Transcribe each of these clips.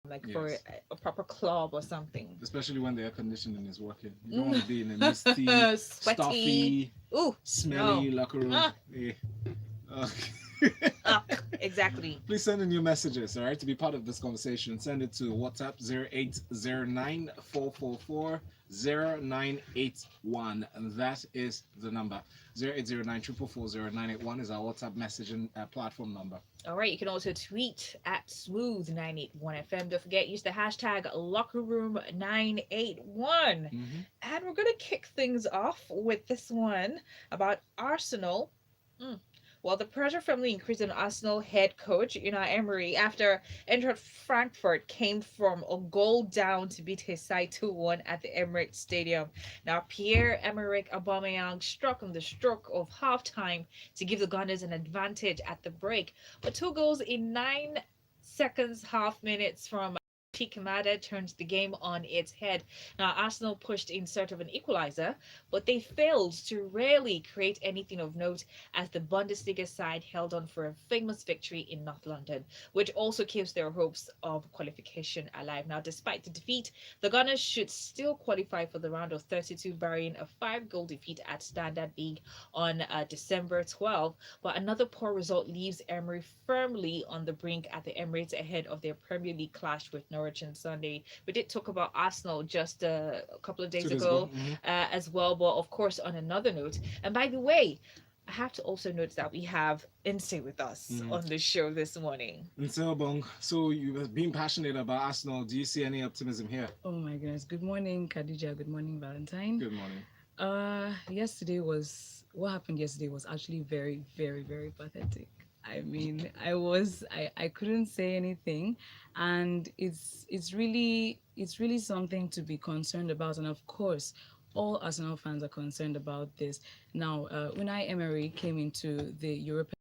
like for Yes. a proper club or something. Especially when the air conditioning is working. You don't want to be in a misty, Sweaty. stuffy, Ooh, no. smelly locker room. Ah, Eh. Uh, exactly. Please send in your messages, all right, to be part of this conversation. Send it to WhatsApp 0809 444 0981. And that is the number. 0809 444 is our WhatsApp messaging platform number. All right, you can also tweet at smooth981FM. Don't forget, use the hashtag lockerroom981. Mm-hmm. And we're going to kick things off with this one about Arsenal. Mm. Well, the pressure firmly increased on Arsenal head coach Unai Emery after Eintracht Frankfurt came from a goal down to beat his side 2-1 at the Emirates Stadium. Now, Pierre-Emerick Aubameyang struck on the stroke of halftime to give the Gunners an advantage at the break, but two goals in 9 seconds, half minutes from Kamada turns the game on its head. Now, Arsenal pushed in search of an equalizer, but they failed to really create anything of note as the Bundesliga side held on for a famous victory in North London, which also keeps their hopes of qualification alive. Now, despite the defeat, the Gunners should still qualify for the round of 32, barring a 5-goal defeat at Standard League on December 12th. But another poor result leaves Emery firmly on the brink at the Emirates ahead of their Premier League clash with Norwich on Sunday. We did talk about Arsenal just a couple of days 2 days ago. ago Mm-hmm. as well, but of course, on another note. And by the way, I have to also note that we have Inse with us Mm-hmm. on the show this morning. And so, Bong, so you've been passionate about Arsenal. Do you see any optimism here? Oh my goodness. Good morning, Khadeejah. Good morning, Valentine. Good morning. Yesterday was what happened yesterday was actually very, very, very pathetic. I mean, I couldn't say anything, and it's really something to be concerned about. And of course, all Arsenal fans are concerned about this. Now, Unai Emery came into the European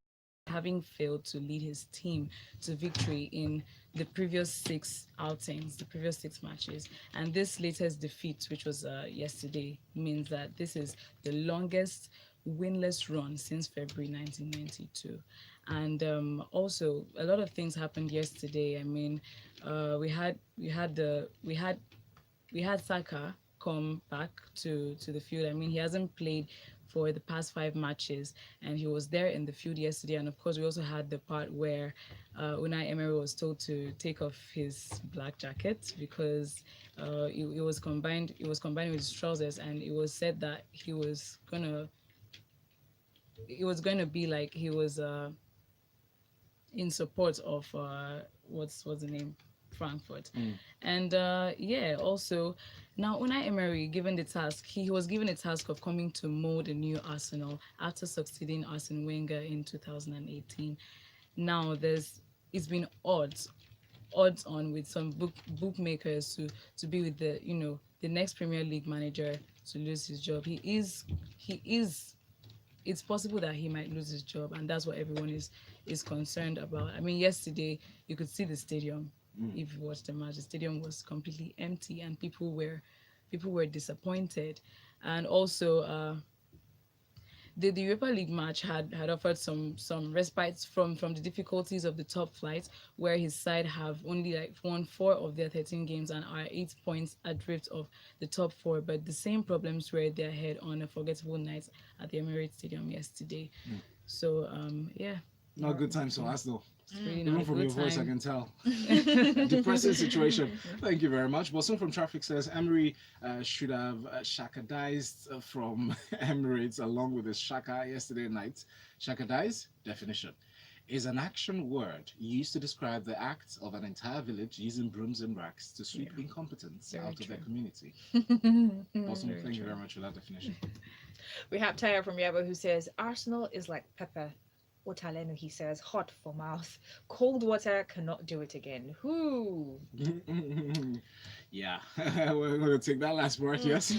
having failed to lead his team to victory in the previous six outings, the previous six matches. And this latest defeat, which was yesterday, means that this is the longest winless run since February 1992. And also, a lot of things happened yesterday. I mean, we had Saka come back to the field. I mean, he hasn't played for the past 5 matches, and he was there in the field yesterday. And of course, we also had the part where Unai Emery was told to take off his black jacket because it was combined. It was combined with his trousers, and it was said that he was gonna. It was going to be like he was in support of what's the name, Frankfurt. Mm. And yeah, also now Unai Emery given the task, he was given the task of coming to mold a new Arsenal after succeeding Arsene Wenger in 2018. Now there's it's been odds on with some bookmakers to be with the the next Premier League manager to lose his job. He is it's possible that he might lose his job, and that's what everyone is concerned about. I mean, yesterday you could see the stadium. Mm. If you watched the match, the stadium was completely empty, and people were disappointed. And also, the Europa League match had offered some respites from the difficulties of the top flight, where his side have only like won 4 of their 13 games and are 8 points adrift of the top four. But the same problems were their head on a forgettable night at the Emirates Stadium yesterday. Mm. So yeah, Not good times for Arsenal. it's really Even not a from good your voice, I time. can tell. Depressing situation. Thank you very much. Bosun from Traffic says Emery should have shakadized from Emirates along with his shaka yesterday night. Shakadize, definition, is an action word used to describe the act of an entire village using brooms and racks to sweep Yeah, incompetence very out of their true. community. Bosun, Very thank you true. very much for that definition. We have Taya from Yaba who says Arsenal is like pepper. Wataleno, he says, hot for mouth. Cold water cannot do it again. Whoo. Yeah, we're going to take that last word, yes?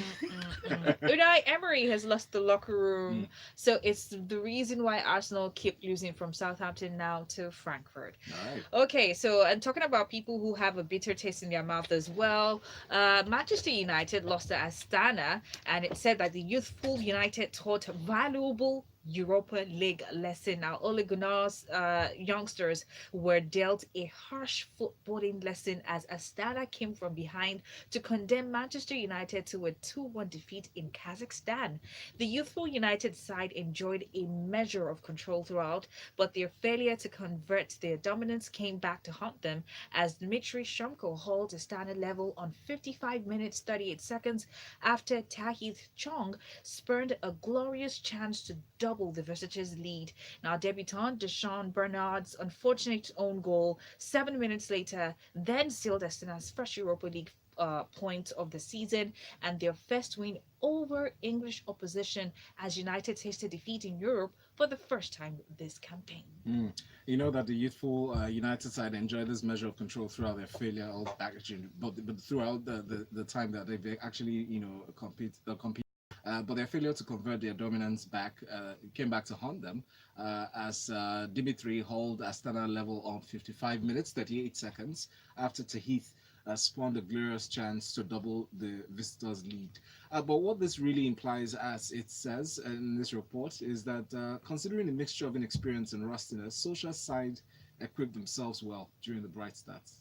Unai Emery has lost the locker room, Mm. so it's the reason why Arsenal keep losing from Southampton now to Frankfurt. All right. Okay, so and talking about people who have a bitter taste in their mouth as well, Manchester United lost to Astana, and it said that the youthful United taught Europa League lesson. Our Ole Gunnar's youngsters were dealt a harsh footballing lesson as Astana came from behind to condemn Manchester United to a 2-1 defeat in Kazakhstan. The youthful United side enjoyed a measure of control throughout, but their failure to convert their dominance came back to haunt them as Dmitry Shumko hauled Astana level on 55 minutes 38 seconds after Tahith Chong spurned a glorious chance to double the visitors' lead. Now, debutant Deshaun Bernard's unfortunate own goal 7 minutes later then sealed Astana's first Europa League point of the season and their first win over English opposition as United tasted defeat in Europe for the first time this campaign. Mm. You know that the youthful United side enjoyed this measure of control throughout their failure, actually, but throughout the time that they actually, compete. But their failure to convert their dominance back came back to haunt them as Dimitri hauled Astana level on 55 minutes 38 seconds after Tahith spawned a glorious chance to double the visitors' lead. But what this really implies, as it says in this report, is that considering the mixture of inexperience and rustiness, Social side equipped themselves well during the bright starts.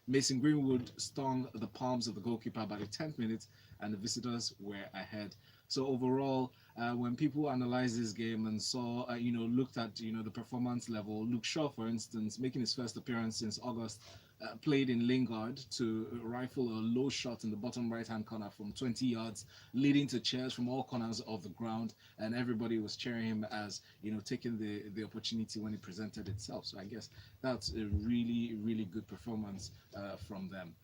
Mason Greenwood stung the palms of the goalkeeper by the 10th minute, and the visitors were ahead. So overall, when people analyzed this game and saw, looked at, the performance level, Luke Shaw, for instance, making his first appearance since August, played in Lingard to rifle a low shot in the bottom right-hand corner from 20 yards, leading to cheers from all corners of the ground, and everybody was cheering him as, taking the opportunity when it presented itself. So I guess that's a really, really good performance from them.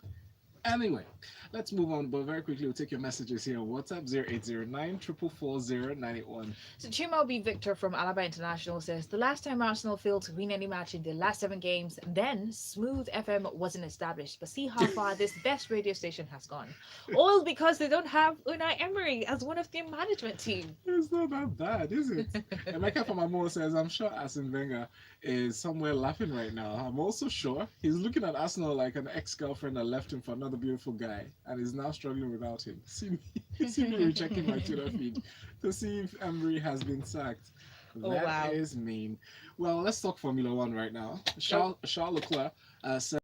Anyway, let's move on, but very quickly we'll take your messages here on WhatsApp 0809 444 981. So Chimo B. Victor from Alaba International says, the last time Arsenal failed to win any match in their last 7 games, then Smooth FM wasn't established. But see how far this best radio station has gone. All because they don't have Unai Emery as one of their management team. It's not that bad, is it? Emeka from Amo says, I'm sure Arsene Wenger is somewhere laughing right now. I'm also sure he's looking at Arsenal like an ex-girlfriend that left him for another beautiful guy and is now struggling without him. See me rechecking my Twitter feed to see if Emery has been sacked. Oh, That wow. is mean. Well, let's talk Formula One right now. Charles Leclerc said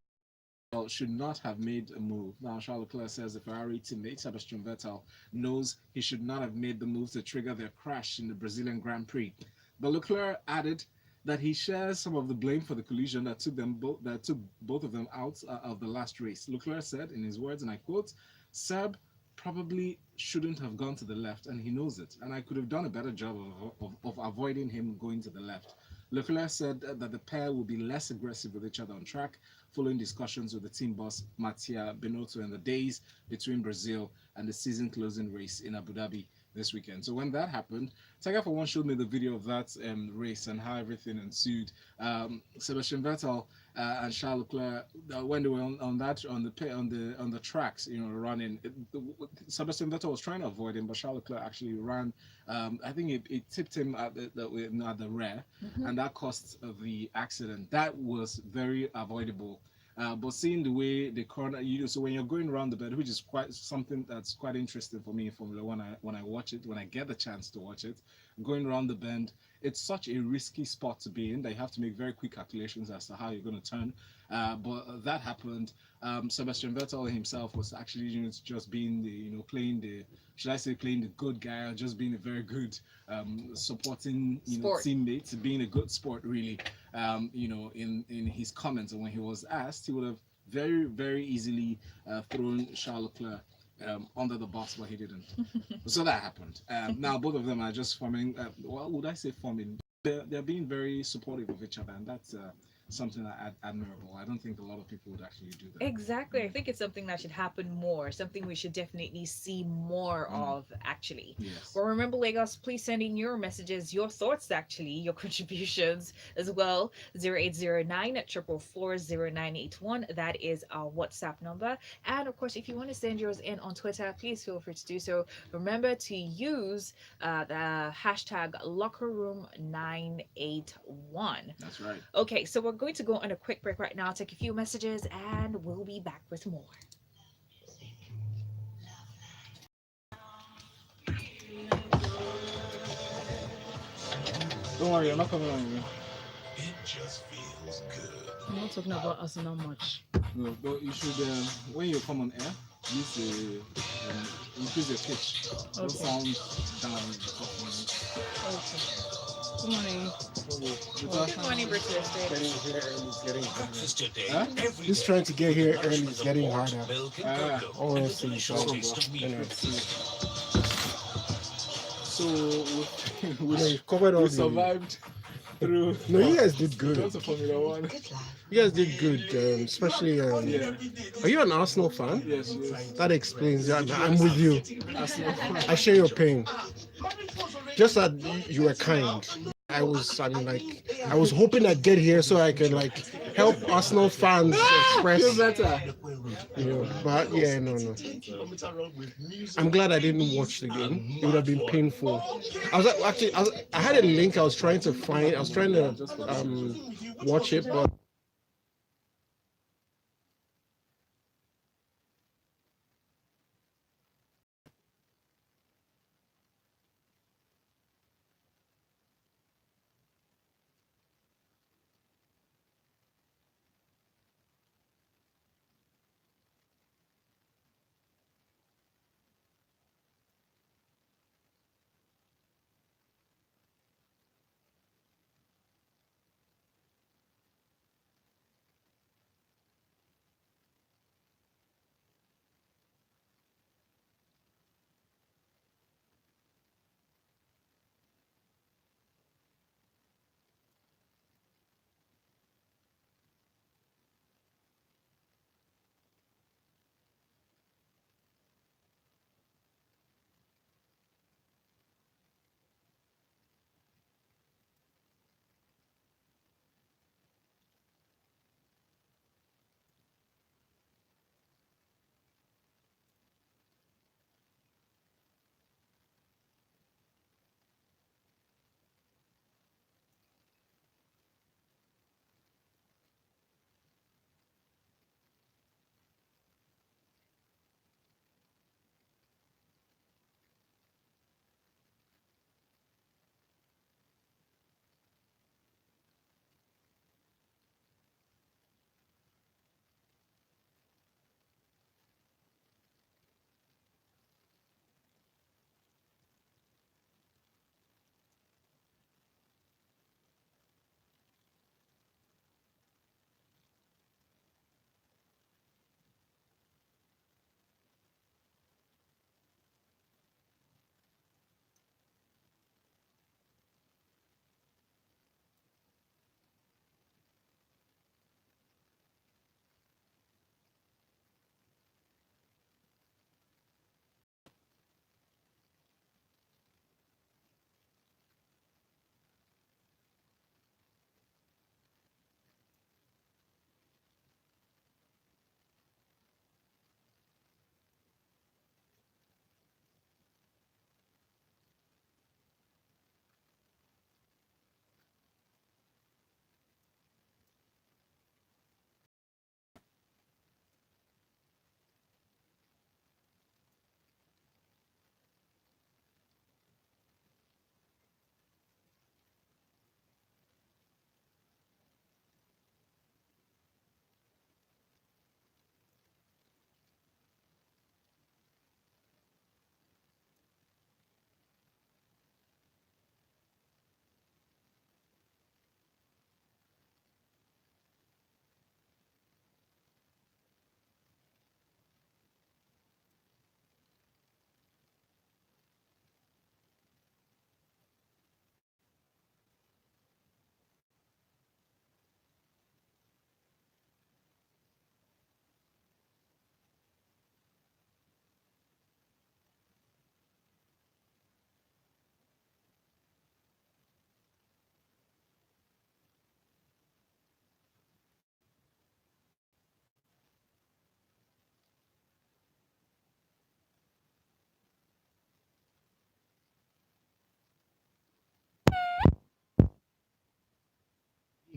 should not have made a move. Now, Charles Leclerc says the Ferrari teammate Sebastian Vettel knows he should not have made the move to trigger their crash in the Brazilian Grand Prix. But Leclerc added that he shares some of the blame for the collision that took both of them out of the last race. Leclerc said, in his words, and I quote, "Seb probably shouldn't have gone to the left, and he knows it. And I could have done a better job of avoiding him going to the left." Leclerc said that the pair will be less aggressive with each other on track, following discussions with the team boss Mattia Binotto in the days between Brazil and the season closing race in Abu Dhabi this weekend. So when that happened, Tega for one showed me the video of that race and how everything ensued. Sebastian Vettel and Charles Leclerc, when they were on the tracks, running, Sebastian Vettel was trying to avoid him, but Charles Leclerc actually ran. I think it tipped him at the rear, and that caused the accident. That was very avoidable. But seeing the way the corner, so when you're going around the bend, which is quite something that's quite interesting for me in Formula One, when I watch it, when I get the chance to watch it, going around the bend, it's such a risky spot to be in that you have to make very quick calculations as to how you're going to turn. But that happened. Sebastian Vettel himself was actually just being playing the good guy, or just being a very good supporting teammate, being a good sport really. In his comments, and when he was asked, he would have very, very easily thrown Charles Leclerc under the bus, but he didn't. So that happened. Now both of them are just forming. What would I say? Forming. They're being very supportive of each other, and that's something admirable. I don't think a lot of people would actually do that. Exactly. I think it's something that should happen more, something we should definitely see more of, actually. Yes. Well, remember, Lagos, please send in your messages, your thoughts, actually, your contributions as well. 0809 444 0981. That is our WhatsApp number. And of course, if you want to send yours in on Twitter, please feel free to do so. Remember to use the hashtag LockerRoom981. That's right. Okay, so we're going to go on a quick break right now, take a few messages, and we'll be back with more. Don't worry, I'm not coming on again. I'm not talking about Arsenal much. No, but you should, when you come on air, use increase your pitch. Don't Okay. sound down in the talking. Okay. Good morning. Good morning, Welcome. British Estate. Getting here early is getting harder. Huh? Just trying to get here early is getting harder. Ah, Honestly, no so problem, bro. you know, So we, you covered we all the. survived through. No, you guys did We good. got to Formula One. You guys did good, especially. Yeah. Are you an Arsenal fan? Yes, yes. That explains. I'm with you. Arsenal. I share your pain. Just that you were kind. I was hoping I'd get here so I can like help Arsenal fans Feel express, better. But yeah, no. I'm glad I didn't watch the game. It would have been painful. I had a link I was trying to find. I was trying to watch it, but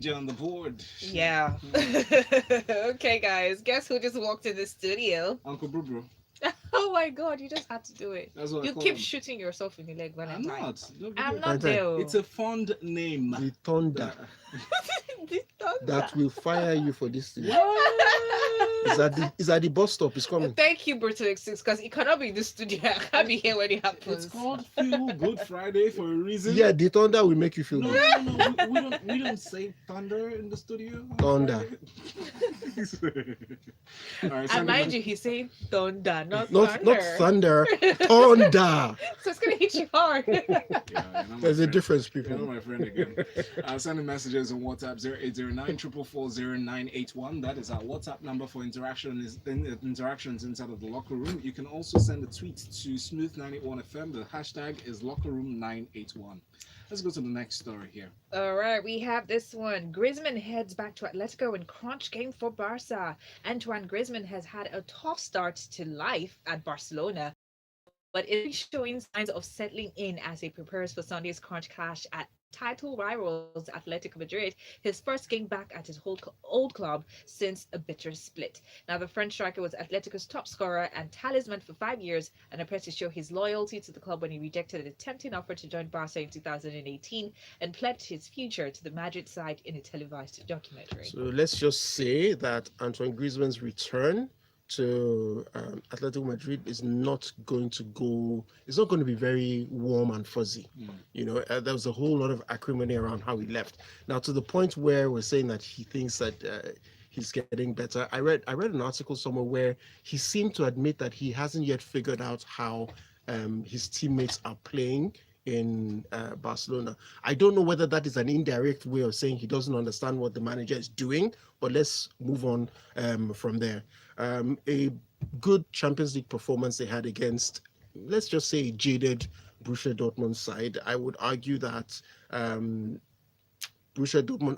DJ on the board. Yeah. Okay, guys. Guess who just walked in the studio? Uncle Bro Bro. Oh my god, you just had to do it. That's what I You call keep him. shooting yourself in the leg, I'm Valentine. not. Nobody. I'm not Valentine, there. It's a fond name. the thunder That- The that thunder. will fire you for this thing. What? Is at the bus stop. It's coming. Thank you, Brutal X6, because it cannot be in the studio. I can't be here when it It's happens. called Feel Good Friday for a reason. Yeah, the thunder will make you feel No, good. no, no, no. We don't say thunder in the studio. on Thunder. Friday. All right, And send mind a you, he's saying thunder, not Not thunder. thunder. So it's gonna hit you hard. Yeah, you're not my There's a friend. difference, You're not people. my friend again. Send messages on WhatsApp 0809 That is our WhatsApp number for interactions inside of the locker room. You can also send a tweet to Smooth981FM. The hashtag is lockerroom981. Let's go to the next story here. All right, we have this one. Griezmann heads back to Atletico in crunch game for Barca. Antoine Griezmann has had a tough start to life at Barcelona, but is showing signs of settling in as he prepares for Sunday's crunch clash at title rivals Atletico Madrid, his first game back at his old club since a bitter split. Now, the French striker was Atletico's top scorer and talisman for 5 years, and appeared to show his loyalty to the club when he rejected a tempting offer to join Barca in 2018 and pledged his future to the Madrid side in a televised documentary. So let's just say that Antoine Griezmann's return to Atletico Madrid is not going to go. It's not going to be very warm and fuzzy. You know, there was a whole lot of acrimony around how he left. Now, to the point where we're saying that he thinks that he's getting better. I read an article somewhere where he seemed to admit that he hasn't yet figured out how his teammates are playing in Barcelona. I don't know whether that is an indirect way of saying he doesn't understand what the manager is doing, but let's move on from there. A good Champions League performance they had against, let's just say, jaded Borussia Dortmund side. I would argue that Borussia Dortmund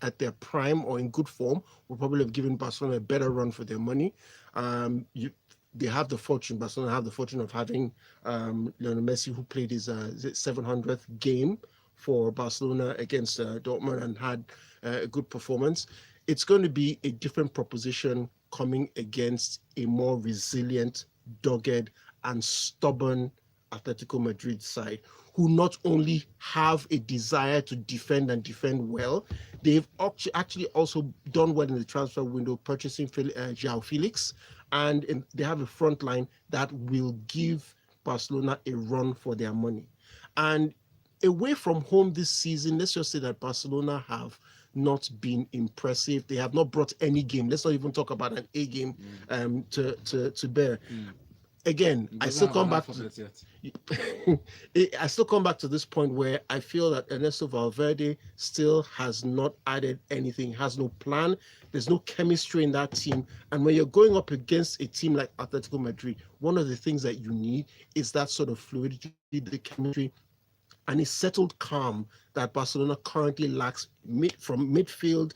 at their prime or in good form will probably have given Barcelona a better run for their money. They have the fortune. Barcelona have the fortune of having Lionel Messi, who played his 700th game for Barcelona against Dortmund and had a good performance. It's going to be a different proposition coming against a more resilient, dogged, and stubborn Atletico Madrid side, who not only have a desire to defend and defend well, they've actually also done well in the transfer window, purchasing João Felix, and they have a front line that will give Barcelona a run for their money. And away from home this season, let's just say that Barcelona have not been impressive. They have not brought any game. Let's not even talk about an A game to bear. Again, I still come back to I still come back to this point where I feel that Ernesto Valverde still has not added anything, has no plan. There's no chemistry in that team. And when you're going up against a team like Atletico Madrid, one of the things that you need is that sort of fluidity, the chemistry, and a settled calm that Barcelona currently lacks from midfield,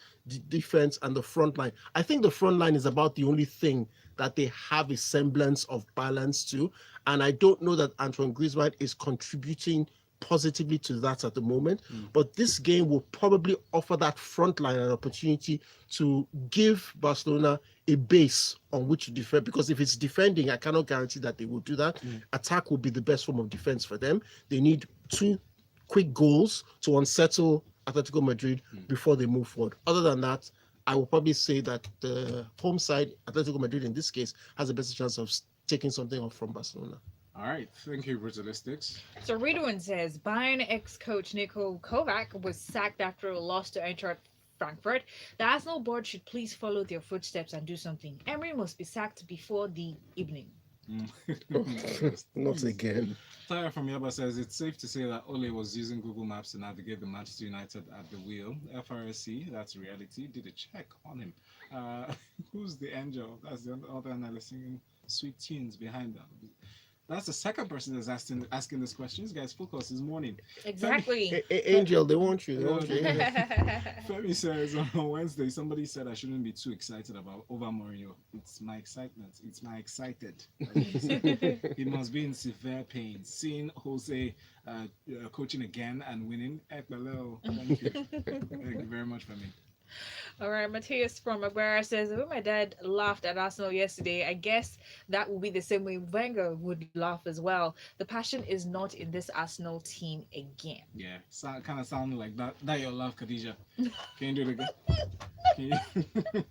defense, and the front line. I think the front line is about the only thing that they have a semblance of balance to. And I don't know that Antoine Griezmann is contributing positively to that at the moment. But this game will probably offer that front line an opportunity to give Barcelona a base on which to defend. Because if it's defending, I cannot guarantee that they will do that. Attack will be the best form of defense for them. They need 2 quick goals to unsettle Atletico Madrid before they move forward. Other than that, I will probably say that the home side, Atletico Madrid in this case, has a better chance of taking something off from Barcelona. All right, thank you, Brutalistics. So Ridwan says Bayern ex-coach Niko Kovac was sacked after a loss to Eintracht Frankfurt. The Arsenal board should please follow their footsteps and do something. Emery must be sacked before the evening. Not again. Tyre from Yaba says it's safe to say that Ole was using Google Maps to navigate the Manchester United at the wheel. FRSC, that's reality, did a check on him. Who's the angel? That's the other analyst singing sweet tunes behind them. That's the second person that's asking this question. This guy's focus this morning. Exactly. Angel, they want you. They want you. Femi says on Wednesday, somebody said I shouldn't be too excited over Mourinho. It's my excitement. It's my excited. He must be in severe pain. Seeing Jose coaching again and winning. Thank you. Thank you very much, Femi. All right, Matthias from Aguera says, when my dad laughed at Arsenal yesterday, I guess that would be the same way Wenger would laugh as well. The passion is not in this Arsenal team again. Yeah, kind of sounded like that. That your love, Khadijah. Can you do it again? Can you?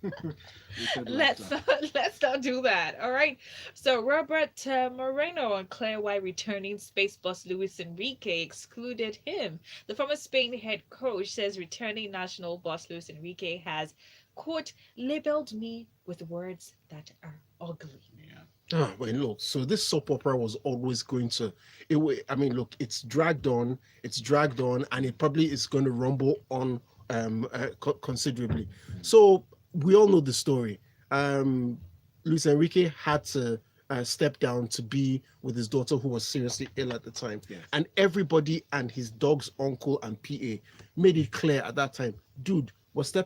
We said Let's laughter. not, let's not do that. All right. So Robert Moreno on Claire White returning space boss Luis Enrique excluded him. The former Spain head coach says returning national boss Luis Enrique has quote labeled me with words that are ugly. Yeah. Ah, well, look, so this soap opera was always going to, I mean, look, it's dragged on, and it probably is going to rumble on considerably. So we all know the story. Um, Luis Enrique had to step down to be with his daughter who was seriously ill at the time. Yes. And everybody and his dog's uncle and PA made it clear at that time, dude,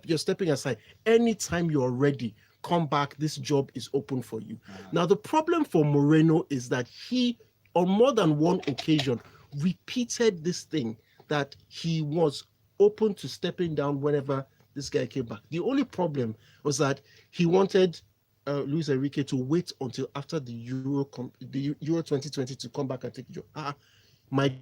you're stepping aside. Anytime you're ready, come back. This job is open for you. Now, the problem for Moreno is that he, on more than one occasion, repeated this thing that he was open to stepping down whenever this guy came back. The only problem was that he wanted Luis Enrique to wait until after the Euro 2020 to come back and take the job. My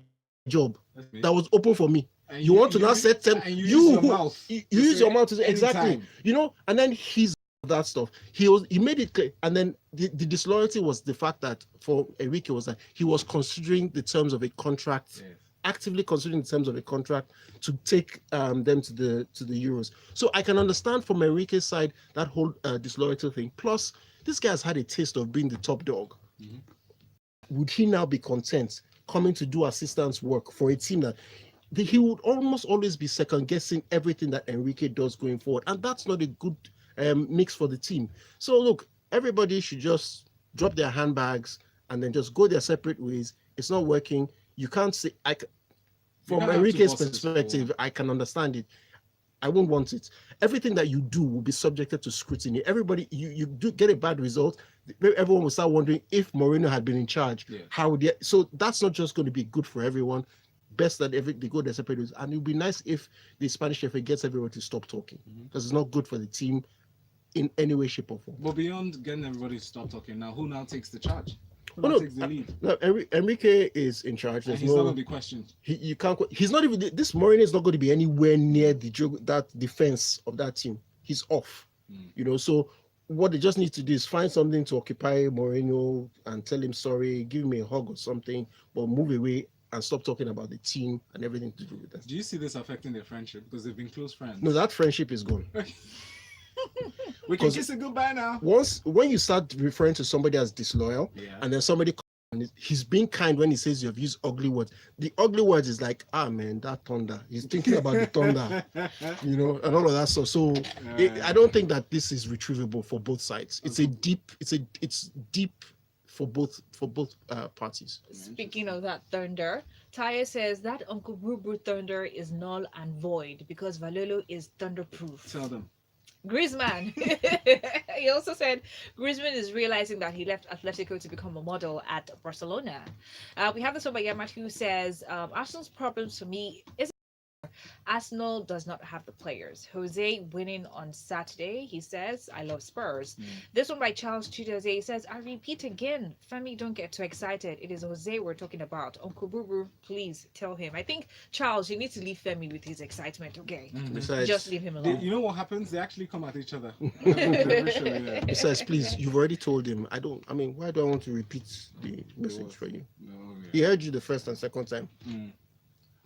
job that was open for me. You want to now set them? And you use your mouth. You use your mouth to say exactly. anytime. And then he's that stuff. He made it clear, and then the disloyalty was the fact that for Enrique was that he was considering the terms of a contract. Yes. Actively considering the terms of a contract to take them to the Euros. So I can understand from Enrique's side that whole disloyalty thing. Plus, this guy has had a taste of being the top dog. Mhm. Would he now be content coming to do assistance work for a team that he would almost always be second guessing everything that Enrique does going forward, and that's not a good mix for the team. So look, everybody should just drop their handbags and then just go their separate ways. It's not working. You can't say from Enrique's perspective, I can understand it. I won't want it. Everything that you do will be subjected to scrutiny. Everybody, you do get a bad result, everyone will start wondering if Mourinho had been in charge. Yeah. How would they? So that's not just going to be good for everyone. Best that they go their separate ways, and it would be nice if the Spanish FA gets everyone to stop talking because it's not good for the team in any way, shape, or form. But beyond getting everybody to stop talking, now who now takes the charge? Who Oh now no, takes the lead? no, Enrique is in charge. And There's he's not no, going to be questioned. you can't. He's not even. This Mourinho is not going to be anywhere near that defense of that team. He's off. So what they just need to do is find something to occupy Mourinho and tell him sorry, give him a hug or something, but move away and stop talking about the team and everything to do with that. Do you see this affecting their friendship? Because they've been close friends. No, that friendship is gone. We can kiss it goodbye now. When you start referring to somebody as disloyal, Yeah. and then somebody and he's being kind when he says you've used ugly words. The ugly words is like, man, that thunder. He's thinking about the thunder, and all of that stuff. So I don't think that this is retrievable for both sides. It's deep for both parties. Speaking of that thunder, Taya says that Uncle Boo thunder is null and void because Valolo is thunderproof. Tell them. Griezmann. He also said Griezmann is realizing that he left Atletico to become a model at Barcelona. We have this one by Yamat who says Arsenal's problems for me is Arsenal does not have the players. Jose winning on Saturday, he says, I love Spurs. This one by Charles Chidoze says, I repeat again, Femi, don't get too excited. It is Jose we're talking about. Uncle Boo, please tell him. I think, Charles, you need to leave Femi with his excitement, okay? Besides, Just leave him alone. You know what happens? They actually come at each other. Besides, please, you've already told him. Why do I want to repeat the message for you? No, He heard you the first and second time.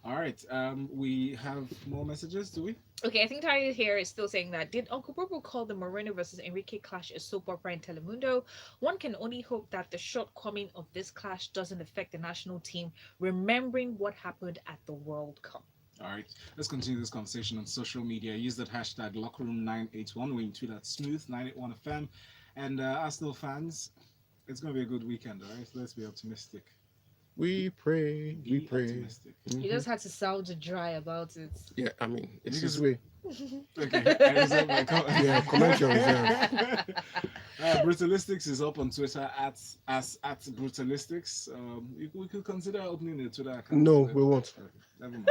All right. We have more messages, do we? Okay, I think Tanya here is still saying that. Did Uncle Bobo call the Moreno versus Enrique clash a soap opera in Telemundo? One can only hope that the shortcoming of this clash doesn't affect the national team, remembering what happened at the World Cup. All right, let's continue this conversation on social media. Use that hashtag LockerRoom981 when you tweet at Smooth981FM. And Arsenal fans, it's going to be a good weekend, all right? So let's be optimistic. We pray. Optimistic. You just had to sound dry about it. Yeah, it's his way. Okay, I reserve my comment. Yeah, comment your reserve. Brutalistics is up on Twitter at Brutalistics. We could consider opening a Twitter account. No, we won't. Never mind.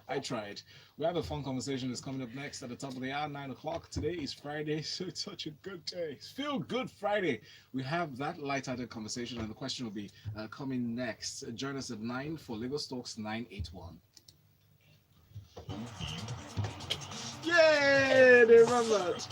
I tried. We have a fun conversation that's coming up next at the top of the hour, 9 o'clock. Today is Friday, so it's such a good day. It's Feel Good Friday. We have that light-hearted conversation, and the question will be coming next. Join us at 9 for Lagos Talks 981. Yay! They remembered.